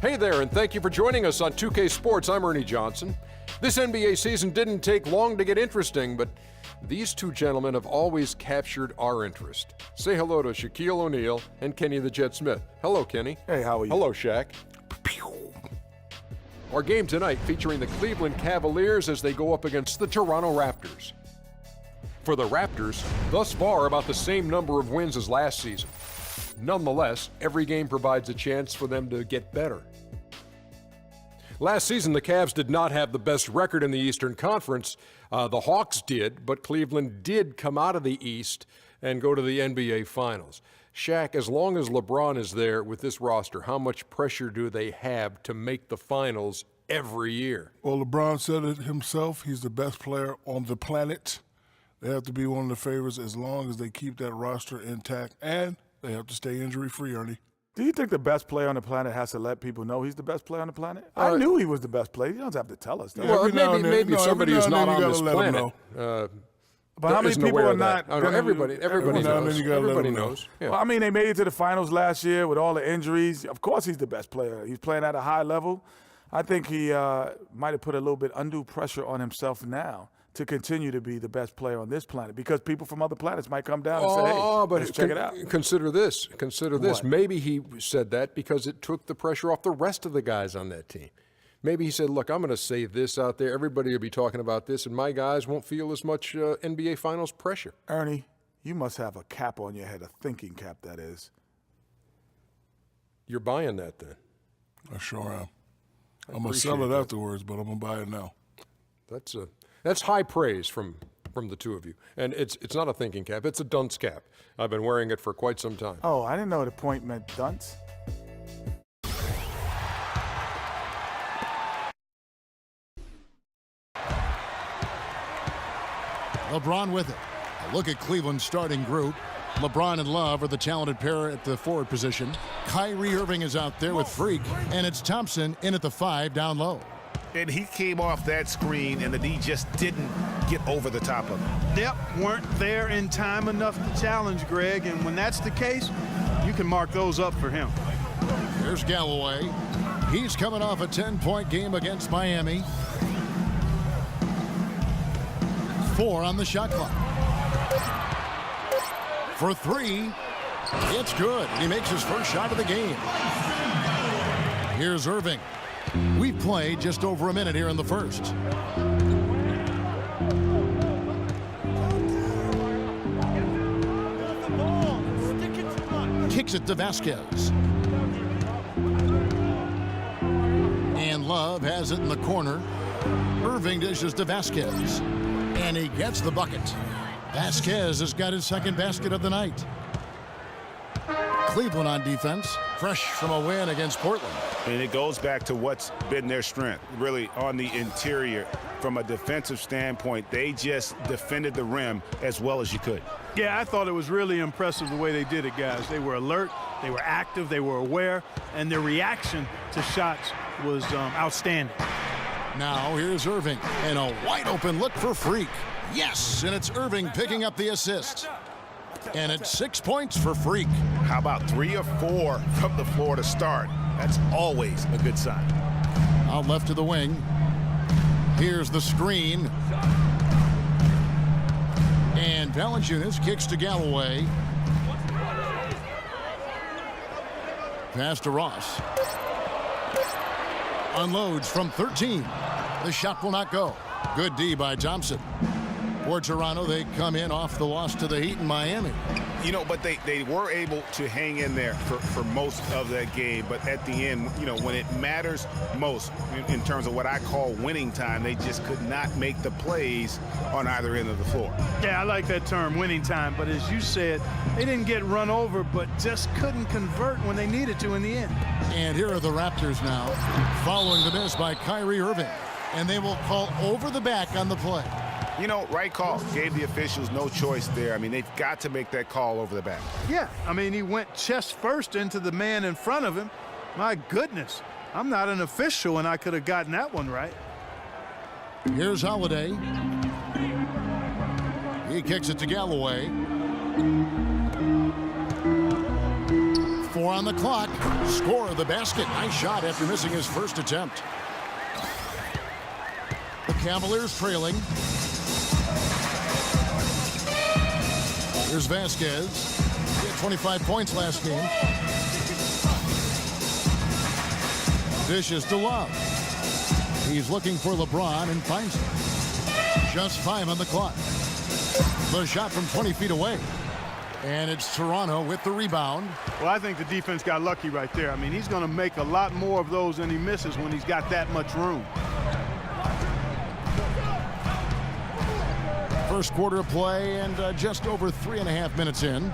Hey there, and thank you for joining us on 2K Sports. I'm Ernie Johnson. This NBA season didn't take long to get interesting, but these two gentlemen have always captured our interest. Say hello to Shaquille O'Neal and Kenny the Jet Smith. Hello, Kenny. Hey, how are you? Hello, Shaq. Our game tonight featuring the Cleveland Cavaliers as they go up against the Toronto Raptors. For the Raptors, thus far about the same number of wins as last season. Nonetheless, every game provides a chance for them to get better. Last season, the Cavs did not have the best record in the Eastern Conference. The Hawks did, but Cleveland did come out of the East and go to the NBA Finals. Shaq, as long as LeBron is there with this roster, how much pressure do they have to make the Finals every year? Well, LeBron said it himself. He's the best player on the planet. They have to be one of the favorites as long as they keep that roster intact, and they have to stay injury-free, Ernie. Do you think the best player on the planet has to let people know he's the best player on the planet? I knew he was the best player. You don't have to tell us that. Well, maybe somebody who's not on this planet. But how many people are not? Everybody knows. Everybody knows. Yeah. Well, I mean, they made it to the finals last year with all the injuries. Of course he's the best player. He's playing at a high level. I think he might have put a little bit undue pressure on himself now to continue to be the best player on this planet, because people from other planets might come down and say, hey, let's check it out. Consider this. Consider this. What? Maybe he said that because it took the pressure off the rest of the guys on that team. Maybe he said, look, I'm going to say this out there. Everybody will be talking about this, and my guys won't feel as much NBA Finals pressure. Ernie, you must have a cap on your head, a thinking cap, that is. You're buying that then? I sure am. I'm going to sell it afterwards, but I'm going to buy it now. That's high praise from the two of you. And it's not a thinking cap, it's a dunce cap. I've been wearing it for quite some time. Oh, I didn't know the point meant dunce. LeBron with it. A look at Cleveland's starting group. LeBron and Love are the talented pair at the forward position. Kyrie Irving is out there with Freak, and it's Thompson in at the 5 down low. And he came off that screen, and the D just didn't get over the top of it. Yep, weren't there in time enough to challenge Greg, and when that's the case, you can mark those up for him. There's Galloway. He's coming off a 10-point game against Miami. 4 on the shot clock. For 3, it's good. He makes his first shot of the game. Here's Irving. We've played just over a minute here in the first. Kicks it to Vasquez. And Love has it in the corner. Irving dishes to Vasquez. And he gets the bucket. Vasquez has got his second basket of the night. Cleveland on defense, fresh from a win against Portland. And it goes back to what's been their strength, really on the interior. From a defensive standpoint, they just defended the rim as well as you could. Yeah, I thought it was really impressive the way they did it, guys. They were alert, they were active, they were aware, and their reaction to shots was outstanding. Now here's Irving, and a wide-open look for Freak. Yes, and it's Irving picking up the assist. And it's 6 points for Freak. How about 3 or 4 from the floor to start? That's always a good sign. Out left to the wing. Here's the screen. And Valanciunas kicks to Galloway. Pass to Ross. Unloads from 13. The shot will not go. Good D by Thompson. For Toronto, they come in off the loss to the Heat in Miami. You know, but they were able to hang in there for most of that game. But at the end, you know, when it matters most in terms of what I call winning time, they just could not make the plays on either end of the floor. Yeah, I like that term, winning time. But as you said, they didn't get run over, but just couldn't convert when they needed to in the end. And here are the Raptors now, following the miss by Kyrie Irving. And they will call over the back on the play. You know, right call. Gave the officials no choice there. I mean, they've got to make that call over the back. Yeah, I mean, he went chest first into the man in front of him. My goodness, I'm not an official, and I could have gotten that one right. Here's Holiday. He kicks it to Galloway. 4 4 on the clock. Score the basket. Nice shot after missing his first attempt. The Cavaliers trailing. Here's Vasquez. He had 25 points last game. Dishes to Love. He's looking for LeBron and finds him. Just 5 on the clock. The shot from 20 feet away. And it's Toronto with the rebound. Well, I think the defense got lucky right there. I mean, he's going to make a lot more of those than he misses when he's got that much room. First quarter of play and just over 3.5 minutes in.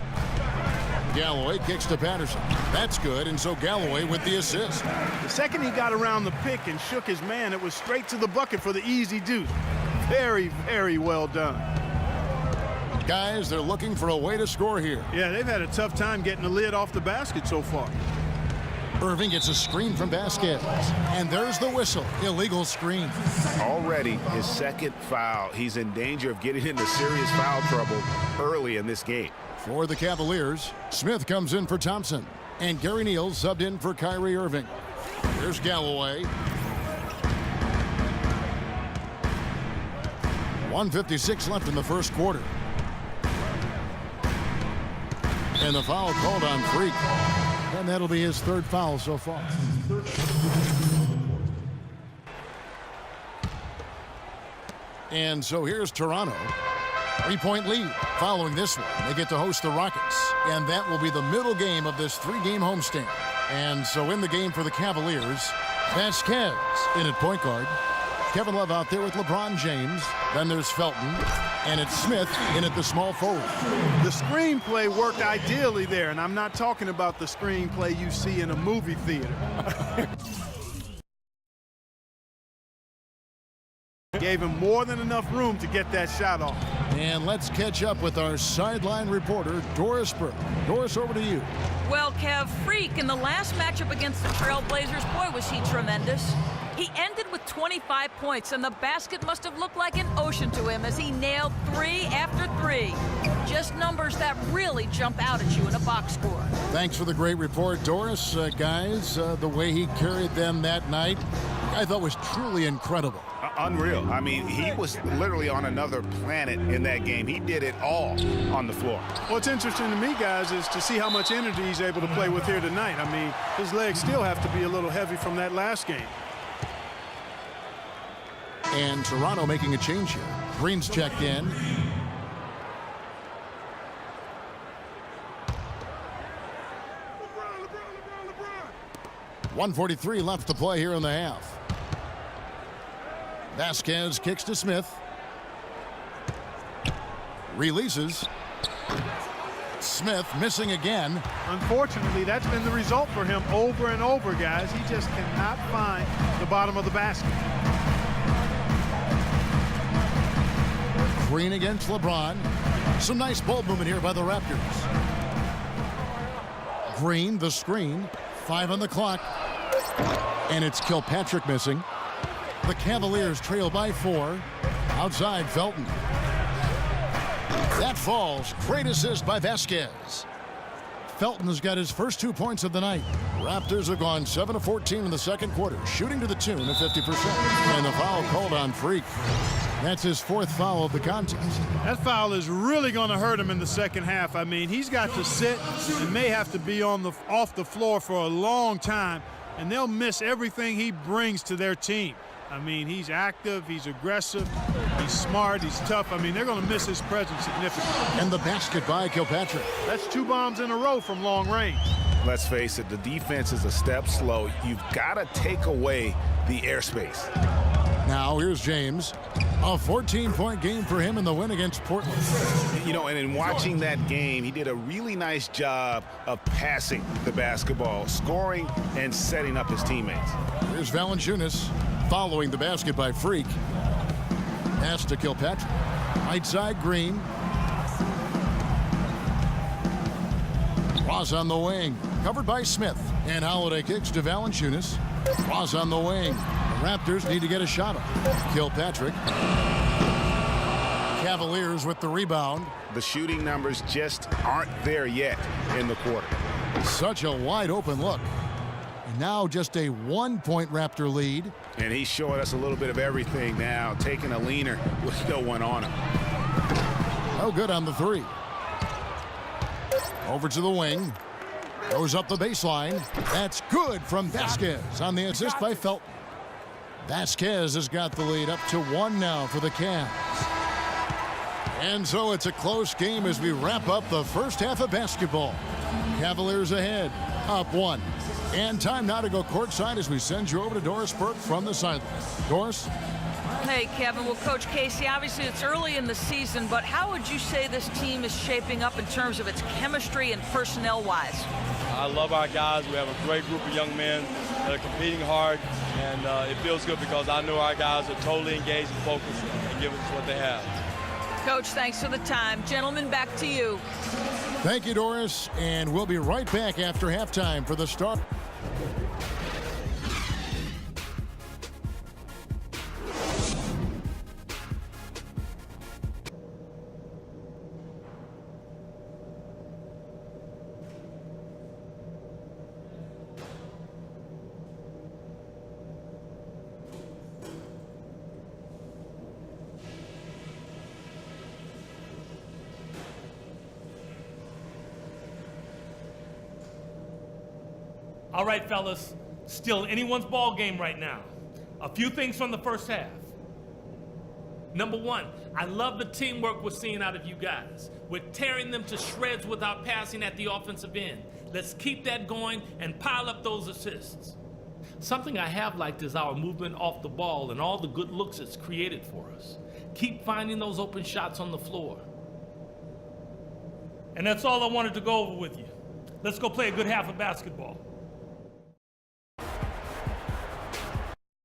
Galloway kicks to Patterson. That's good, and so Galloway with the assist. The second he got around the pick and shook his man, it was straight to the bucket for the easy deuce. Very, very well done. Guys, they're looking for a way to score here. Yeah, they've had a tough time getting the lid off the basket so far. Irving gets a screen from Vasquez. And there's the whistle. Illegal screen. Already his second foul. He's in danger of getting into serious foul trouble early in this game. For the Cavaliers, Smith comes in for Thompson. And Gary Neal subbed in for Kyrie Irving. Here's Galloway. 1:56 left in the first quarter. And the foul called on Freak. And that'll be his third foul so far. And so here's Toronto. 3-point lead. Following this one, they get to host the Rockets. And that will be the middle game of this 3-game homestand. And so in the game for the Cavaliers, Vasquez in at point guard. Kevin Love out there with LeBron James. Then there's Felton. And it's Smith in at the small forward. The screenplay worked ideally there, and I'm not talking about the screenplay you see in a movie theater. Gave him more than enough room to get that shot off. And let's catch up with our sideline reporter, Doris Burke. Doris, over to you. Well, Kev, Freak in the last matchup against the Trailblazers, boy, was he tremendous. He ended with 25 points, and the basket must have looked like an ocean to him as he nailed 3 after 3. Just numbers that really jump out at you in a box score. Thanks for the great report, Doris. Guys, the way he carried them that night, I thought was truly incredible. Unreal. I mean, he was literally on another planet in that game. He did it all on the floor. What's interesting to me, guys, is to see how much energy he's able to play with here tonight. I mean, his legs still have to be a little heavy from that last game. And Toronto making a change here. Green's checked in. $1:43 left to play here in the half. Vasquez kicks to Smith. Releases. Smith missing again. Unfortunately, that's been the result for him over and over, guys. He just cannot find the bottom of the basket. Green against LeBron. Some nice ball movement here by the Raptors. Green, the screen. 5 on the clock. And it's Kilpatrick missing. The Cavaliers trail by 4. Outside, Felton. That falls. Great assist by Vasquez. Felton has got his first 2 points of the night. Raptors have gone 7 of 14 in the second quarter, shooting to the tune of 50%. And the foul called on Freak. That's his 4th foul of the contest. That foul is really going to hurt him in the second half. I mean, he's got to sit and may have to be off the floor for a long time, and they'll miss everything he brings to their team. I mean, he's active, he's aggressive, he's smart, he's tough. I mean, they're going to miss his presence significantly. And the basket by Kilpatrick. That's 2 bombs in a row from long range. Let's face it, the defense is a step slow. You've got to take away the airspace. Now here's James. A 14-point game for him in the win against Portland. You know, and in watching that game, he did a really nice job of passing the basketball, scoring, and setting up his teammates. Here's Valanciunas following the basket by Freak. Pass to Kilpatrick. Right side, Green. Ross on the wing. Covered by Smith. And Holiday kicks to Valanciunas. Ross on the wing. The Raptors need to get a shot up. Kilpatrick. Cavaliers with the rebound. The shooting numbers just aren't there yet in the quarter. Such a wide open look. And now just a 1-point Raptor lead. And he's showing us a little bit of everything now, taking a leaner with no one on him. No good on the three. Over to the wing. Goes up the baseline. That's good from Vasquez on the assist by Felton. Vasquez has got the lead up to 1 now for the Cavs. And so it's a close game as we wrap up the first half of basketball. Cavaliers ahead, up 1. And time now to go courtside as we send you over to Doris Burke from the sideline. Doris? Hey, Kevin. Well, Coach Casey, obviously it's early in the season, but how would you say this team is shaping up in terms of its chemistry and personnel-wise? I love our guys. We have a great group of young men that are competing hard, and it feels good because I know our guys are totally engaged and focused and giving us what they have. Coach, thanks for the time. Gentlemen, back to you. Thank you, Doris. And we'll be right back after halftime for the start. All right, fellas, still anyone's ball game right now. A few things from the first half. Number one, I love the teamwork we're seeing out of you guys. We're tearing them to shreds without passing at the offensive end. Let's keep that going and pile up those assists. Something I have liked is our movement off the ball and all the good looks it's created for us. Keep finding those open shots on the floor. And that's all I wanted to go over with you. Let's go play a good half of basketball.